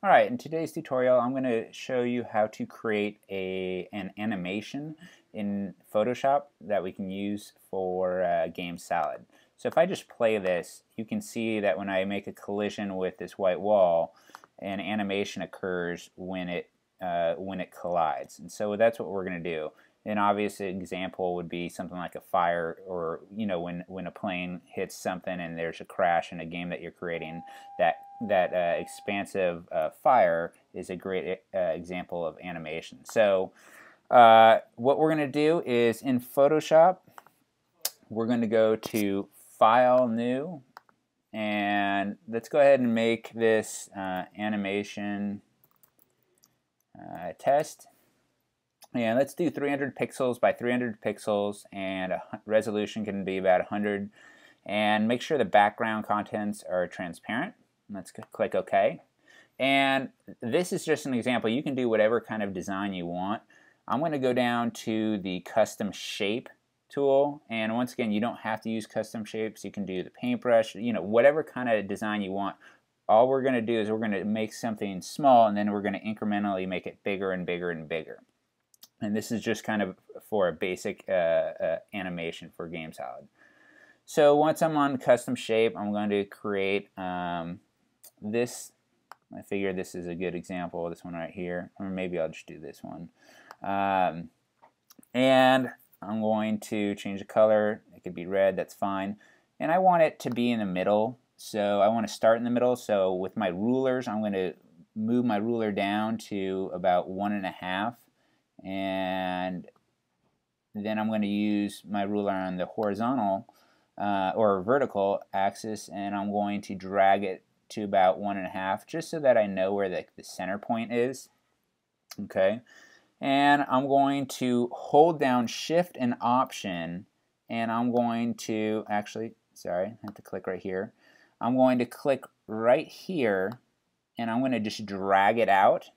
Alright, in today's tutorial I'm going to show you how to create an animation in Photoshop that we can use for Game Salad. So if I just play this, you can see that when I make a collision with this white wall, an animation occurs when it collides. And so that's what we're going to do. An obvious example would be something like a fire, or when a plane hits something and there's a crash in a game that you're creating. That expansive fire is a great example of animation. So what we're going to do is in Photoshop, we're going to go to File, New, and let's go ahead and make this animation test. And let's do 300 pixels by 300 pixels, and resolution can be about 100. And make sure the background contents are transparent. Let's click OK. And this is just an example. You can do whatever kind of design you want. I'm going to go down to the Custom Shape tool, and once again, you don't have to use custom shapes. You can do the paintbrush, whatever kind of design you want. All we're going to do is we're going to make something small, and then we're going to incrementally make it bigger and bigger and bigger. And this is just kind of for a basic animation for Game Salad. So once I'm on Custom Shape, I'm going to create this. I figure this is a good example, this one right here, or maybe I'll just do this one. And I'm going to change the color. It could be red, that's fine. And I want it to be in the middle, so I want to start in the middle. So with my rulers, I'm going to move my ruler down to about 1.5, and then I'm going to use my ruler on the horizontal or vertical axis, and I'm going to drag it to about 1.5, just so that I know where the center point is. Okay, and I'm going to hold down Shift and Option, and I'm going to sorry, I have to click right here. I'm going to click right here, and I'm going to just drag it out.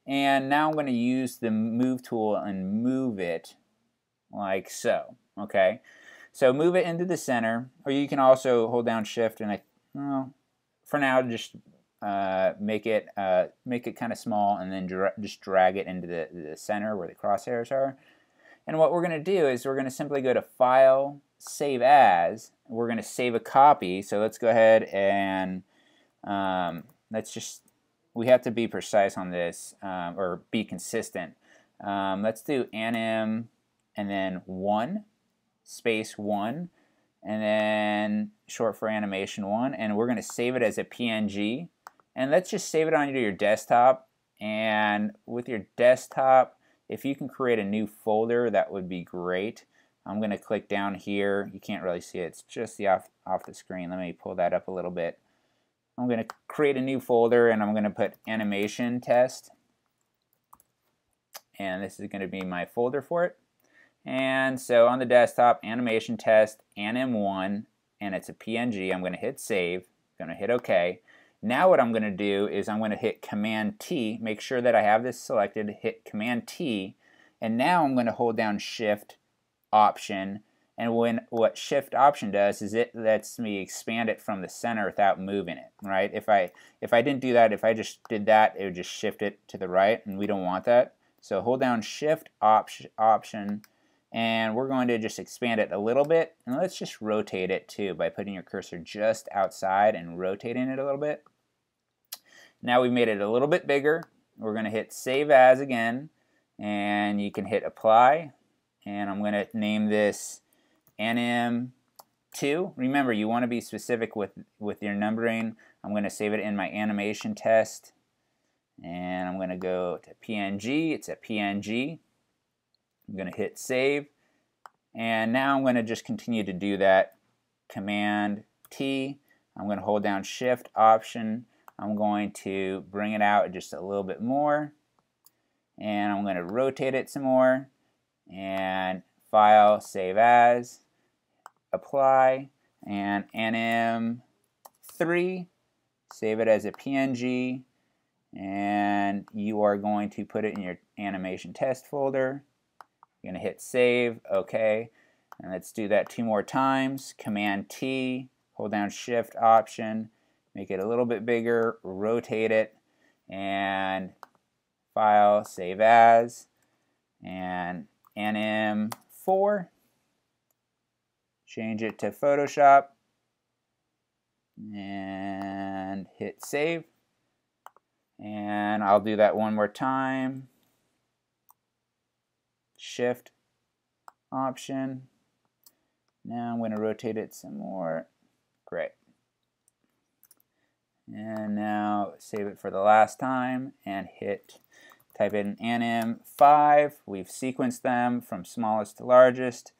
And now I'm going to use the Move tool and move it like so. Okay, so move it into the center, or you can also hold down Shift and for now just make it kind of small, and then just drag it into the center where the crosshairs are. And what we're going to do is we're going to simply go to File, Save As. We're going to save a copy. So let's go ahead and we have to be precise on this, or be consistent. Let's do anim and then 1 space 1, and then short for animation 1, and we're going to save it as a PNG. And let's just save it onto your desktop. And with your desktop, if you can create a new folder, that would be great. I'm going to click down here. You can't really see it. It's just off the screen. Let me pull that up a little bit. I'm going to create a new folder, and I'm going to put animation test. And this is going to be my folder for it. And so on the desktop, animation test, anim1, and it's a PNG. I'm going to hit save. I'm going to hit OK. Now what I'm going to do is I'm going to hit Command T, make sure that I have this selected, hit Command T, and now I'm going to hold down Shift, Option, and what Shift Option does is it lets me expand it from the center without moving it, right? If I didn't do that, if I just did that, it would just shift it to the right, and we don't want that. So hold down Shift, Option, and we're going to just expand it a little bit, and let's just rotate it too by putting your cursor just outside and rotating it a little bit. Now we've made it a little bit bigger. We're going to hit Save As again, and you can hit Apply, and I'm going to name this anim2. Remember, you want to be specific with your numbering. I'm going to save it in my animation test, and I'm going to go to PNG. It's a PNG. I'm going to hit Save, and now I'm going to just continue to do that. Command T. I'm going to hold down Shift, Option. I'm going to bring it out just a little bit more, and I'm going to rotate it some more, and File, Save As, Apply, and anim3, save it as a PNG, and you are going to put it in your animation test folder. You're going to hit Save, OK, and let's do that 2 more times. Command T, hold down Shift, Option, make it a little bit bigger, rotate it, and File, Save As, and Anim4, change it to Photoshop, and hit Save. And I'll do that one more time. Shift, Option. Now I'm going to rotate it some more. Great. And now save it for the last time and type in Anim5. We've sequenced them from smallest to largest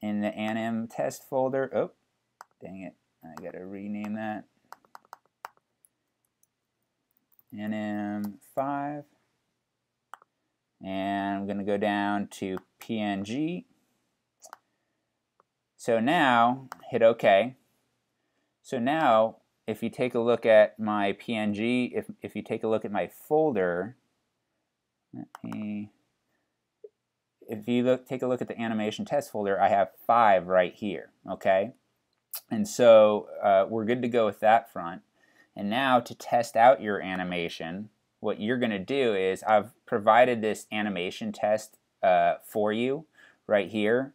in the Anim test folder. Oh, dang it. I got to rename that. Anim5. And I'm going to go down to PNG. So now, hit OK. So now, if you take a look at my PNG, if you take a look at my folder, take a look at the animation test folder, I have 5 right here, okay? And so we're good to go with that front. And now to test out your animation, what you're going to do is I've provided this animation test for you right here.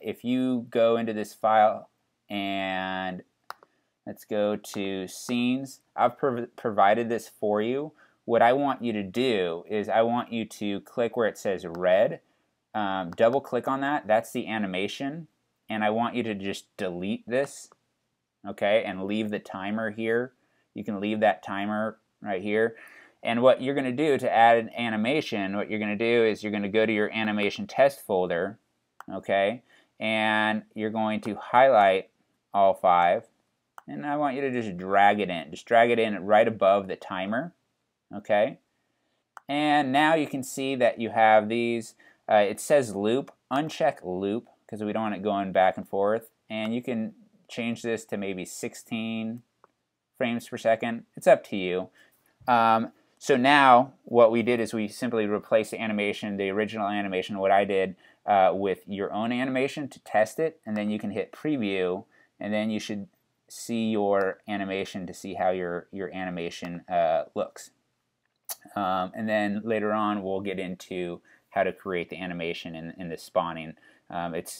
If you go into this file and let's go to Scenes, I've provided this for you. What I want you to do is I want you to click where it says red, double click on that, that's the animation, and I want you to just delete this, okay, and leave the timer here. You can leave that timer right here. And what you're going to do to add an animation, what you're going to do is you're going to go to your animation test folder, okay, and you're going to highlight all 5, and I want you to just drag it in. Just drag it in right above the timer, okay? And now you can see that you have these, it says loop, uncheck loop, because we don't want it going back and forth, and you can change this to maybe 16 frames per second. It's up to you. So now what we did is we simply replaced the animation, the original animation, what I did, with your own animation to test it, and then you can hit preview, and then you should see your animation to see how your animation looks. And then later on we'll get into how to create the animation in the spawning.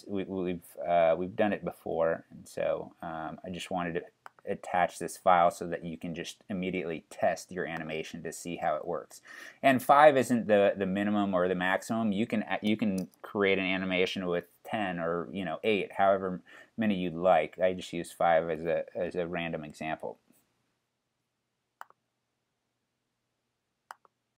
We've done it before, and so I just wanted to attach this file so that you can just immediately test your animation to see how it works. And 5 isn't the minimum or the maximum. You can create an animation with 10 or 8, however many you'd like. I just use 5 as a random example.